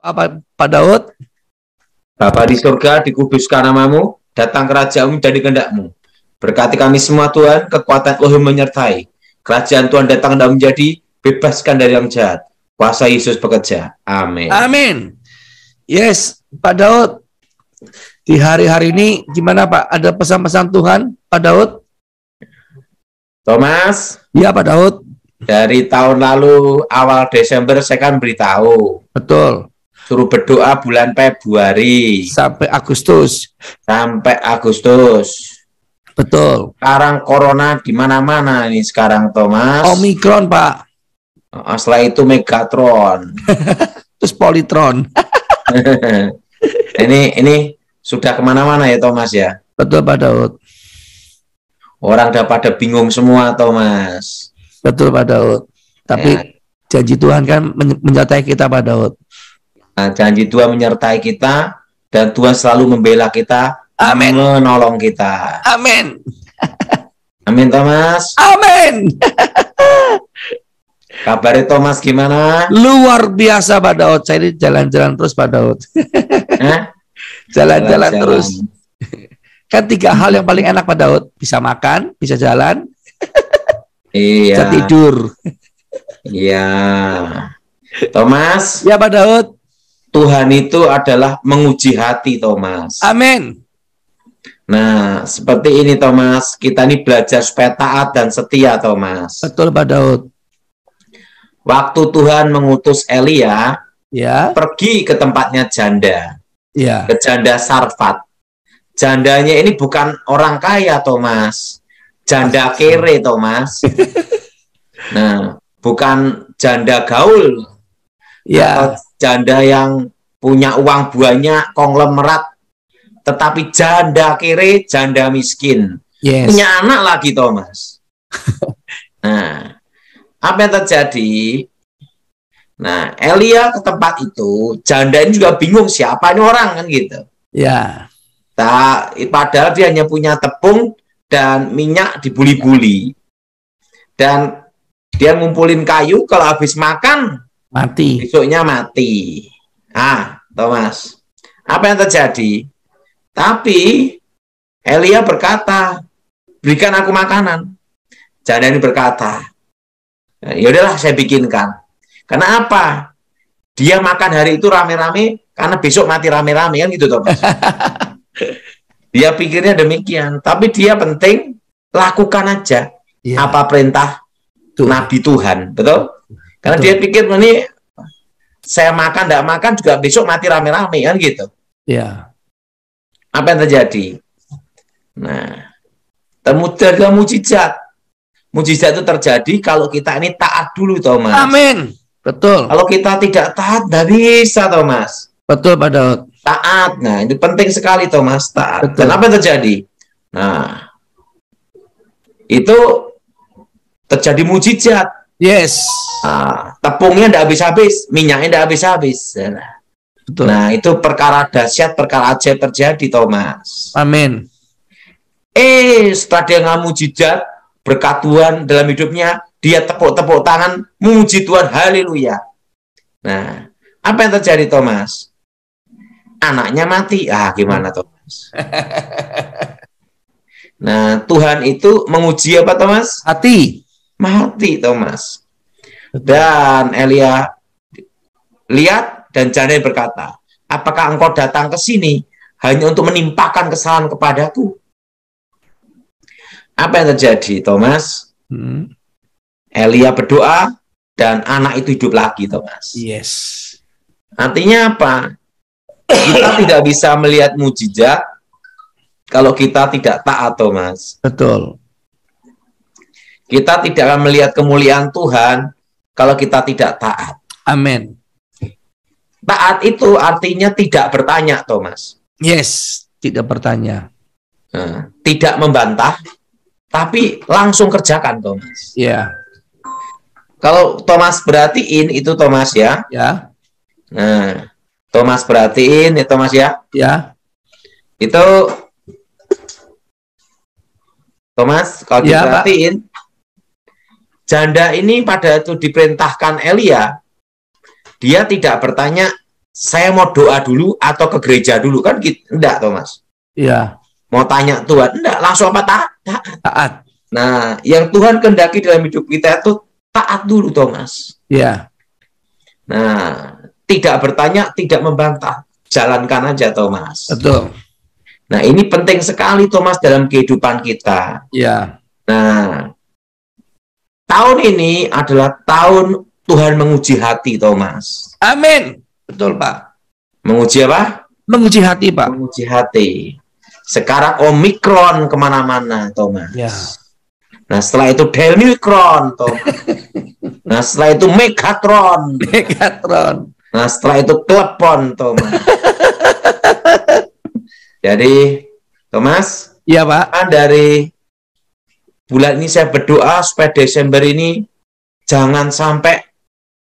Apa Pak Daud? Bapa di surga, dikuduskan namamu, datang kerajaanmu dan kehendakmu. Berkati kami semua Tuhan, kekuatan Elohim menyertai. Kerajaan Tuhan datang dan menjadi, bebaskan dari yang jahat. Kuasa Yesus bekerja. Amin. Amin. Yes, Pak Daud. Di hari-hari ini gimana Pak? Ada pesan-pesan Tuhan, Pak Daud? Thomas, Iya Pak Daud. dari tahun lalu awal Desember saya kan beritahu. Betul. Suruh berdoa bulan Februari. Sampai Agustus. Sampai Agustus. Betul. Sekarang corona di mana-mana nih sekarang Thomas. Omikron Pak. Setelah itu Megatron. Terus Politron. ini sudah kemana-mana ya Thomas ya. Betul Pak Daud. Orang udah pada bingung semua Thomas. Betul Pak Daud. Tapi Ya. janji Tuhan kan menyertai kita Pak Daud. Nah, janji Tuhan menyertai kita dan Tuhan selalu membela kita, Amin. menolong kita. Amin. Amin Thomas. Amin. Kabarnya Thomas gimana? Luar biasa Pak Daud. Saya ini jalan-jalan terus Pak Daud. Hah? Jalan-jalan Jalan-jalan. terus. Kan 3 hal yang paling enak Pak Daud. Bisa makan, bisa jalan, Iya. bisa tidur. Iya. Thomas, Ya Pak Daud. Tuhan itu adalah menguji hati Thomas. Amin. Nah, seperti ini Thomas, kita ini belajar supaya taat dan setia Thomas. Betul Pak Daud. Waktu Tuhan mengutus Elia Ya. pergi ke tempatnya janda, Ya. ke janda Sarfat. Jandanya ini bukan orang kaya Thomas, janda kere Thomas. Nah, bukan janda gaul, Ya. atau janda yang punya uang banyak, konglomerat, tetapi janda kere, janda miskin. Yes. Punya anak lagi Thomas. Nah, apa yang terjadi? Nah, Elia ke tempat itu, janda ini juga bingung siapa ini orang kan gitu. Ya. Padahal dia hanya punya tepung dan minyak dibuli-buli. Dan dia ngumpulin kayu, kalau habis makan Mati. besoknya mati. Thomas, apa yang terjadi? Tapi Elia berkata, berikan aku makanan. Janda ini berkata, ya udahlah saya bikinkan. Karena apa? Dia makan hari itu rame-rame karena besok mati rame-rame kan gitu Thomas. Dia pikirnya demikian, tapi dia penting lakukan aja Ya. apa perintah Tuh. Nabi Tuhan, betul? Karena Betul. dia pikir ini saya makan tidak makan juga besok mati rame-rame kan gitu. Ya. Apa yang terjadi? Nah, terjadi mujizat. Mujizat itu terjadi kalau kita ini taat dulu, Thomas. Amin. Betul. Kalau kita tidak taat, tidak bisa, Thomas. Betul Pak Daud. Taat, nah itu penting sekali, Thomas. Taat. Betul. Dan apa yang terjadi? Nah, itu terjadi mujizat. Yes. Nah, tepungnya tidak habis-habis, minyaknya tidak habis-habis. Betul. Nah, itu perkara dahsyat, perkara ajaib terjadi, Thomas. Amin. Setelah dia nggak mujizat, berkat Tuhan dalam hidupnya, dia tepuk-tepuk tangan, memuji Tuhan, haleluya. Nah, apa yang terjadi, Thomas? Anaknya mati. Gimana, Thomas? Nah, Tuhan itu menguji apa, Thomas? Hati. Mati, Thomas. Dan Elia lihat dan janda berkata, apakah engkau datang ke sini hanya untuk menimpakan kesalahan kepadaku? Apa yang terjadi, Thomas? Elia berdoa dan anak itu hidup lagi, Thomas. Yes. Artinya apa? Kita tidak bisa melihat mujizat kalau kita tidak taat, Thomas. Betul. Kita tidak akan melihat kemuliaan Tuhan kalau kita tidak taat. Amin. Taat itu artinya tidak bertanya, Thomas. Yes. Tidak bertanya. Tidak membantah, tapi langsung kerjakan, Thomas. Ya. Kalau Thomas perhatiin itu, Thomas ya. Ya. Nah, Thomas perhatiin ya, Thomas ya. Ya. Itu Thomas, kalau Ya, diperhatiin, janda ini pada itu diperintahkan Elia, dia tidak bertanya saya mau doa dulu atau ke gereja dulu kan gitu. Enggak, Thomas. Iya. Mau tanya Tuhan, enggak, langsung apa taat? Taat. Nah, yang Tuhan kehendaki dalam hidup kita itu taat dulu, Thomas. Iya. Nah, tidak bertanya, tidak membantah. Jalankan aja, Thomas. Betul. Nah, ini penting sekali, Thomas, dalam kehidupan kita. Iya. Nah, tahun ini adalah tahun Tuhan menguji hati, Thomas. Amin. Betul, Pak. Menguji apa? Menguji hati, Pak. Menguji hati. Sekarang Omikron kemana-mana, Thomas. Ya. Nah, setelah itu Delmikron, Thomas. Nah, setelah itu Megatron. Megatron. Nah, setelah itu Klepon, Thomas. Jadi, Thomas, Iya, Pak. dari bulan ini saya berdoa supaya Desember ini jangan sampai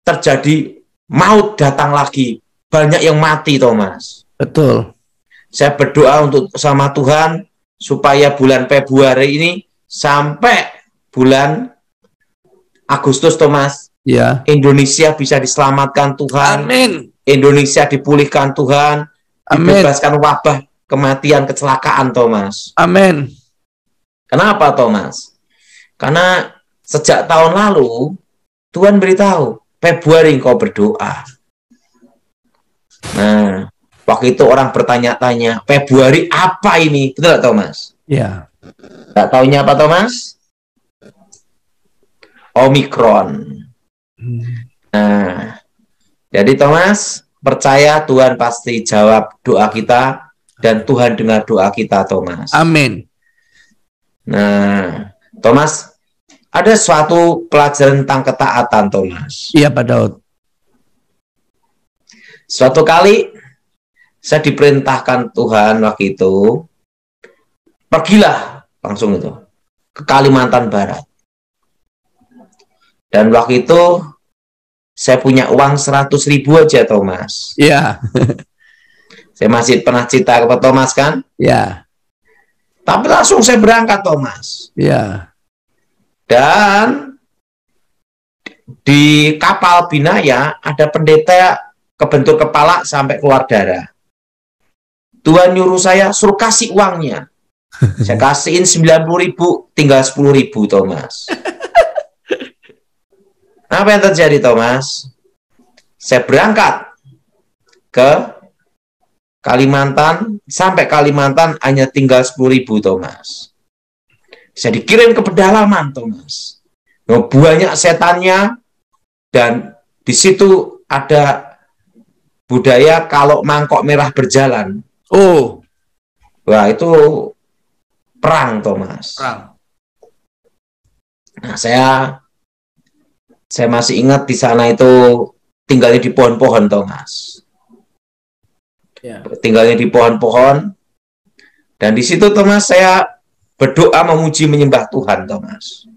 terjadi maut datang lagi. Banyak yang mati, Thomas. Betul. Saya berdoa untuk sama Tuhan supaya bulan Februari ini sampai bulan Agustus, Thomas. Ya. Indonesia bisa diselamatkan Tuhan. Amin. Indonesia dipulihkan Tuhan. Amin. Dibebaskan wabah kematian, kecelakaan, Thomas. Amin. Kenapa, Thomas? Karena sejak tahun lalu Tuhan beritahu, Februari engkau berdoa. Nah, waktu itu orang bertanya-tanya, Februari apa ini? Betul nggak, Thomas? Ya. Nggak taunya apa, Thomas? Omikron. Nah, jadi Thomas, percaya Tuhan pasti jawab doa kita dan Tuhan dengar doa kita, Thomas. Amin. Nah, Thomas, ada suatu pelajaran tentang ketaatan, Thomas. Iya, Pak Daud. Suatu kali saya diperintahkan Tuhan waktu itu, pergilah langsung itu ke Kalimantan Barat. Dan waktu itu saya punya uang 100.000 aja, Thomas. Iya. Saya masih pernah cerita kepada Thomas kan? Iya. Tapi langsung saya berangkat, Thomas. Iya. Dan di kapal Binaya ada pendeta kebentur kepala sampai keluar darah. Tuhan nyuruh saya suruh kasih uangnya. Saya kasihin 90.000, tinggal 10.000, Thomas. Apa yang terjadi, Thomas? Saya berangkat ke Kalimantan, sampai Kalimantan hanya tinggal 10.000, Thomas. Saya dikirim ke pedalaman, Thomas. Banyak setannya, dan di situ ada budaya kalau mangkok merah berjalan. Oh. Wah, itu perang, Thomas. Perang. Nah, saya masih ingat di sana itu tinggalnya di pohon-pohon, Thomas. Ya. Tinggalnya di pohon-pohon. Dan di situ, Thomas, saya berdoa memuji menyembah Tuhan, Thomas.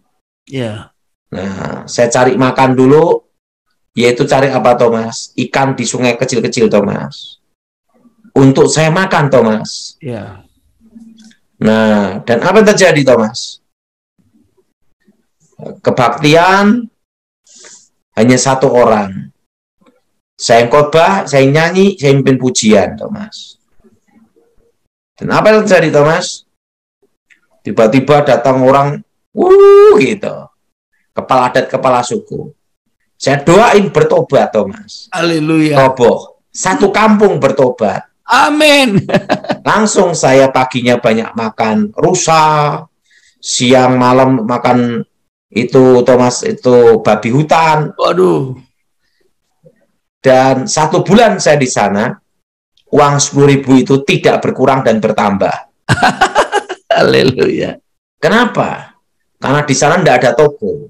Ya. Nah, saya cari makan dulu, yaitu cari apa, Thomas? Ikan di sungai kecil-kecil, Thomas. Untuk saya makan, Thomas. Ya. Nah, dan apa yang terjadi, Thomas? Kebaktian hanya satu orang. Saya khotbah, saya nyanyi, saya mimpin pujian, Thomas. Dan apa yang terjadi, Thomas? Tiba-tiba datang orang, gitu. Kepala adat, kepala suku. Saya doain bertobat, Thomas. Haleluya. Roboh. Satu kampung bertobat. Amin. Langsung saya paginya banyak makan rusa, siang malam makan itu, Thomas, itu babi hutan. Waduh. Dan 1 bulan saya di sana, uang 10.000 itu tidak berkurang dan bertambah. Haleluya. Kenapa? Karena di sana tidak ada toko.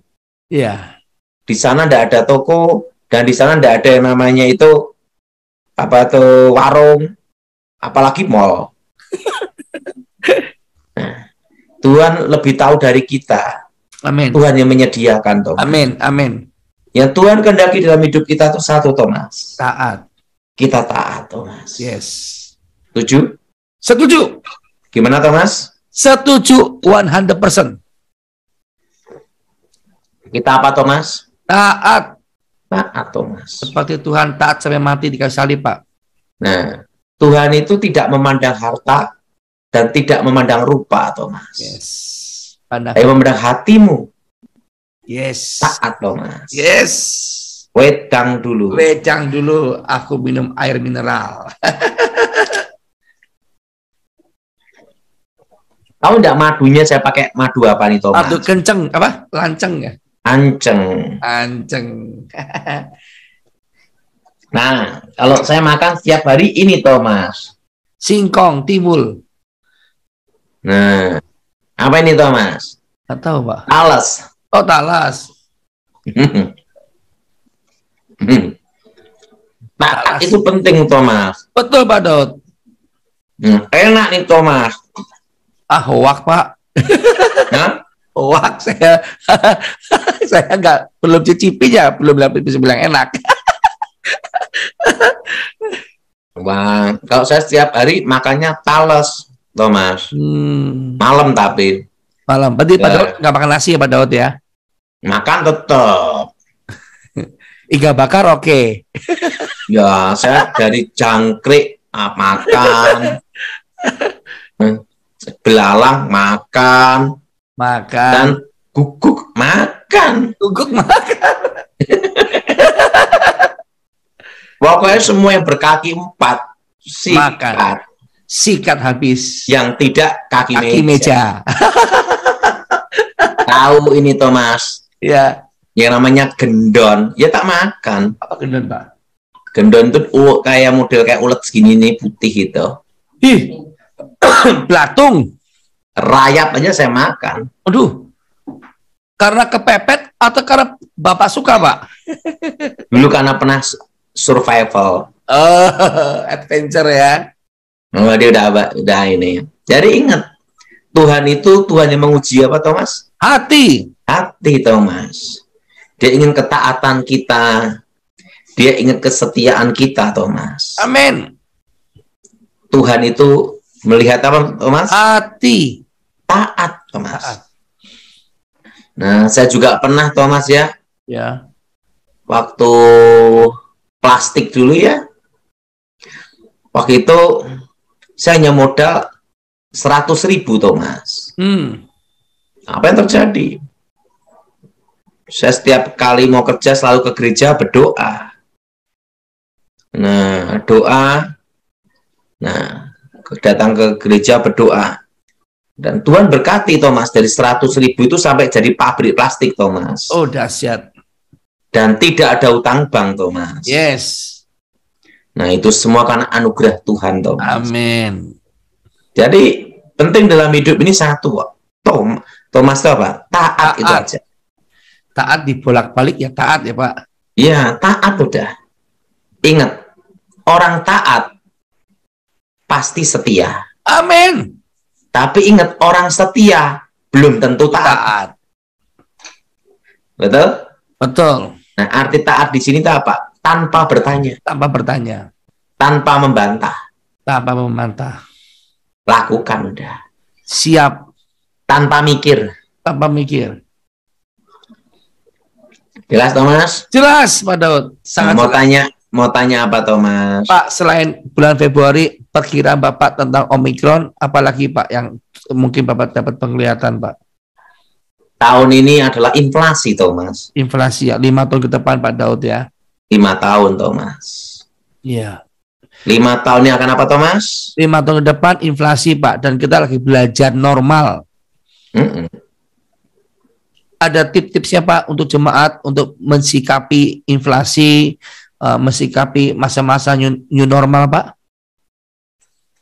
Iya. Di sana tidak ada toko, dan di sana tidak ada yang namanya itu apa tuh warung, apalagi mall. Nah, Tuhan lebih tahu dari kita. Amin. Tuhan yang menyediakan, Thomas. Amin. Amin. Yang Tuhan kehendaki dalam hidup kita itu satu, Thomas. Taat. Kita taat, Thomas. Yes. Setuju? Setuju. Gimana, Thomas? Setuju 100%. Kita apa, Thomas? Taat. Taat, Thomas. Seperti Tuhan taat sampai mati di kayu salib, Pak. Nah, Tuhan itu tidak memandang harta dan tidak memandang rupa, Thomas. Yes. Tapi memandang hatimu. Yes. Taat, Thomas. Yes. Wedang dulu. Wedang dulu, aku minum air mineral. Tahu enggak madunya saya pakai madu apa nih, Thomas? Madu kenceng, apa? Lanceng ya? Anceng. Anceng. Nah, kalau saya makan setiap hari ini, Thomas. Singkong, timbul. Nah, apa ini, Thomas? Nggak tahu, Pak. Talas. Oh, talas. Taat itu penting, Thomas. Betul, Pak Daud. Enak nih, Thomas. Ah, hoak, Pak. Hah? Hoak saya. Saya nggak, belum cicipin ya, belum bisa bilang enak. Wah, kalau saya setiap hari makannya talas, Thomas. Malam tapi. Malam. Berarti Pak Daud nggak makan nasi ya, Pak Daud ya? Makan tetap. Iga bakar oke. Ya, saya dari jangkrik makan. Belalang makan. Dan guguk makan. Guguk makan. Pokoknya semua yang berkaki 4 sikat. Makan. Sikat habis. Yang tidak kaki meja. Tahu ini, Thomas? Ya. Yang namanya gendon, ya tak makan. Apa gendon, Pak? Gendon itu kayak model kayak ulet segini nih, putih itu. Ih, belatung. Rayap aja saya makan. Aduh, karena kepepet atau karena Bapak suka, Pak? Dulu karena pernah survival. Oh, adventure ya. Oh, dia udah ini. Jadi ingat, Tuhan itu Tuhan yang menguji apa, Thomas? Hati. Hati, Thomas. Dia ingin ketaatan kita. Dia ingin kesetiaan kita, Thomas. Amin. Tuhan itu melihat apa, Thomas? Hati. Taat, Thomas. Taat. Nah, saya juga pernah, Thomas ya. Ya. Waktu plastik dulu ya. Waktu itu saya hanya modal 100.000, Thomas. Apa yang terjadi? Saya setiap kali mau kerja selalu ke gereja berdoa. Nah, doa. Nah, datang ke gereja berdoa. Dan Tuhan berkati, Thomas, dari 100.000 itu sampai jadi pabrik plastik, Thomas. Oh, dahsyat. Dan tidak ada utang bank, Thomas. Yes. Nah, itu semua karena anugerah Tuhan, Thomas. Amin. Jadi, penting dalam hidup ini satu, Thomas itu apa? Taat itu aja. Taat dibolak-balik ya taat ya, Pak. Iya, taat udah. Ingat, orang taat pasti setia. Amin. Tapi ingat, orang setia belum tentu taat. Betul? Betul. Nah, arti taat di sini itu apa? Tanpa bertanya. Tanpa bertanya. Tanpa membantah. Tanpa membantah. Lakukan udah. Siap. Tanpa mikir. Tanpa mikir. Jelas, Thomas? Jelas, Pak Daud. Sangat mau tanya apa, Thomas? Pak, selain bulan Februari, perkiraan Bapak tentang Omikron, apalagi Pak yang mungkin Bapak dapat penglihatan, Pak? Tahun ini adalah inflasi, Thomas. Inflasi ya, 5 tahun ke depan, Pak Daud ya. 5 tahun, Thomas. Iya. 5 tahun ini akan apa, Thomas? 5 tahun ke depan inflasi, Pak, dan kita lagi belajar normal. Ada tips-tipsnya, Pak, untuk jemaat untuk mensikapi inflasi, mensikapi masa-masa new normal, Pak?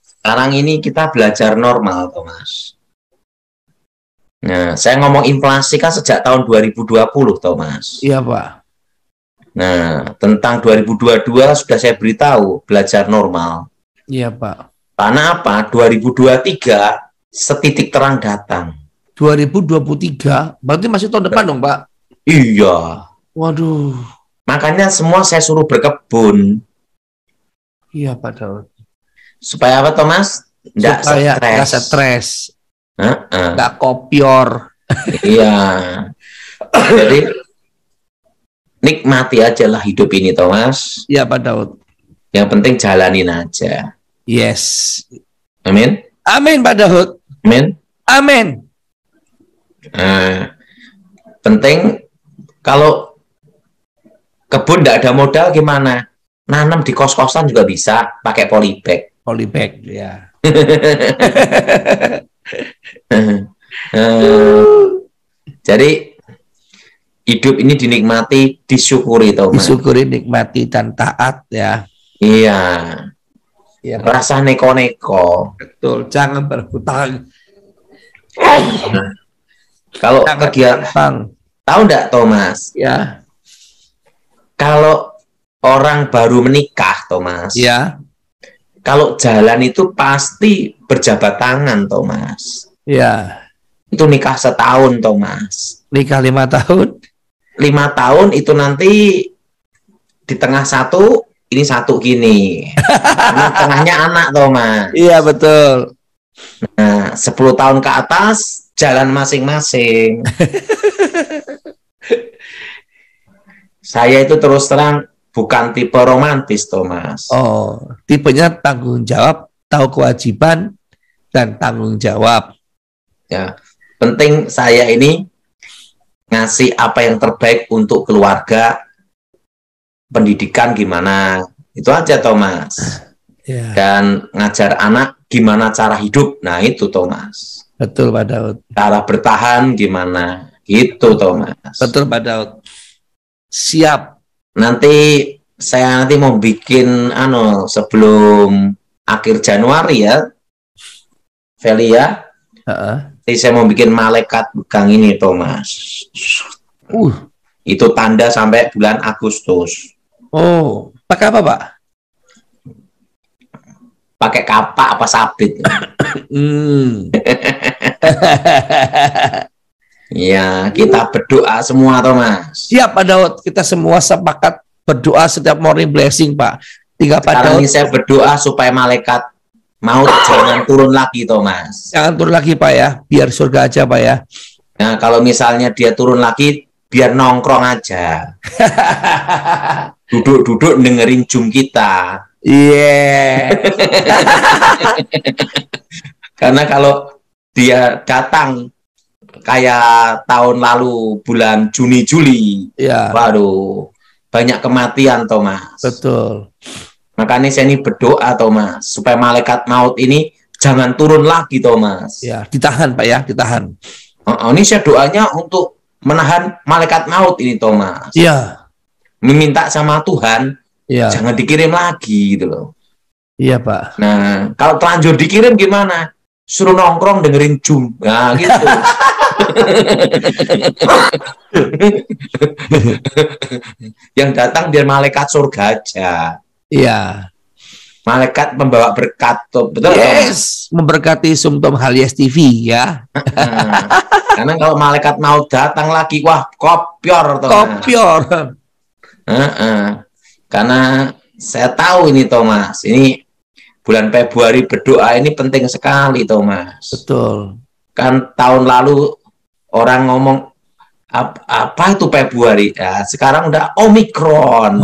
Sekarang ini kita belajar normal, Thomas. Nah, saya ngomong inflasi kan sejak tahun 2020, Thomas. Iya, Pak. Nah, tentang 2022 sudah saya beritahu, belajar normal. Iya, Pak. Karena apa? 2023 setitik terang datang. 2023, berarti masih tahun depan dong, Pak? Iya. Waduh. Makanya semua saya suruh berkebun. Iya, Pak Daud. Supaya apa, Thomas? Supaya nggak stres. Nggak kopior. Iya. Jadi nikmati aja lah hidup ini, Thomas. Iya, Pak Daud. Yang penting jalanin aja. Yes. Amin. Amin Pak Daud. Amin. Amin. Penting kalau kebun tidak ada modal gimana? Nanam di kos-kosan juga bisa pakai polybag. Polybag ya. Jadi hidup ini dinikmati, disyukuri, Thomas. Disyukuri, nikmati dan taat ya. Iya. Ya, rasa neko-neko. betul, jangan berhutang. Kalau kegiatan, tahu enggak Thomas? Ya. Kalau orang baru menikah, Thomas. Ya. Kalau jalan itu pasti berjabat tangan, Thomas. Ya. Itu nikah setahun, Thomas. Nikah 5 tahun. 5 tahun itu nanti di tengah satu, ini satu gini. Tengahnya anak, Thomas. Iya, betul. Nah, 10 tahun ke atas, jalan masing-masing. Saya itu terus terang bukan tipe romantis, Thomas. Oh, tipenya tanggung jawab, tahu kewajiban, dan tanggung jawab. Ya, penting saya ini ngasih apa yang terbaik untuk keluarga, pendidikan gimana, itu aja, Thomas. Ya. Dan ngajar anak gimana cara hidup, nah itu, Thomas. Betul, Pak Daud. Cara bertahan gimana, gitu, Thomas. Betul, Pak Daud. Siap. Nanti saya mau bikin sebelum akhir Januari ya, Velia. Jadi saya mau bikin malaikat pegang ini, Thomas. Itu tanda sampai bulan Agustus. Oh, pakai apa, Pak? Pakai kapak apa sabit? Ya, kita berdoa semua, Thomas. Siap, Pak Daud. Kita semua sepakat berdoa setiap morning blessing, Pak. Sekarang ini saya berdoa supaya malaikat maut jangan turun lagi, Thomas. Jangan turun lagi, Pak ya. Biar surga aja, Pak ya. Nah, kalau misalnya dia turun lagi, biar nongkrong aja. Duduk-duduk dengerin Zoom kita. Iya. Karena kalau dia datang kayak tahun lalu bulan Juni-Juli, waduh, banyak kematian, Thomas. Betul. Makanya saya ini berdoa, Thomas, supaya malaikat maut ini jangan turun lagi, Thomas. Ya, ditahan, Pak ya, ditahan. Ini saya doanya untuk menahan malaikat maut ini, Thomas. Iya. Meminta sama Tuhan, jangan dikirim lagi, gitu loh. Iya, Pak. Nah, kalau terlanjur dikirim gimana? Suruh nongkrong dengerin Zoom. Nah, gitu. Yang datang biar malaikat surga aja. Iya. Malaikat membawa berkat, betul? Yes, memberkati Sumtom Halias TV ya. Karena kalau malaikat mau datang lagi, wah, kopior, kopior. Karena saya tahu ini, Thomas, ini bulan Februari berdoa ini penting sekali, Thomas. Betul. Kan tahun lalu orang ngomong apa itu Februari, ya sekarang udah Omikron.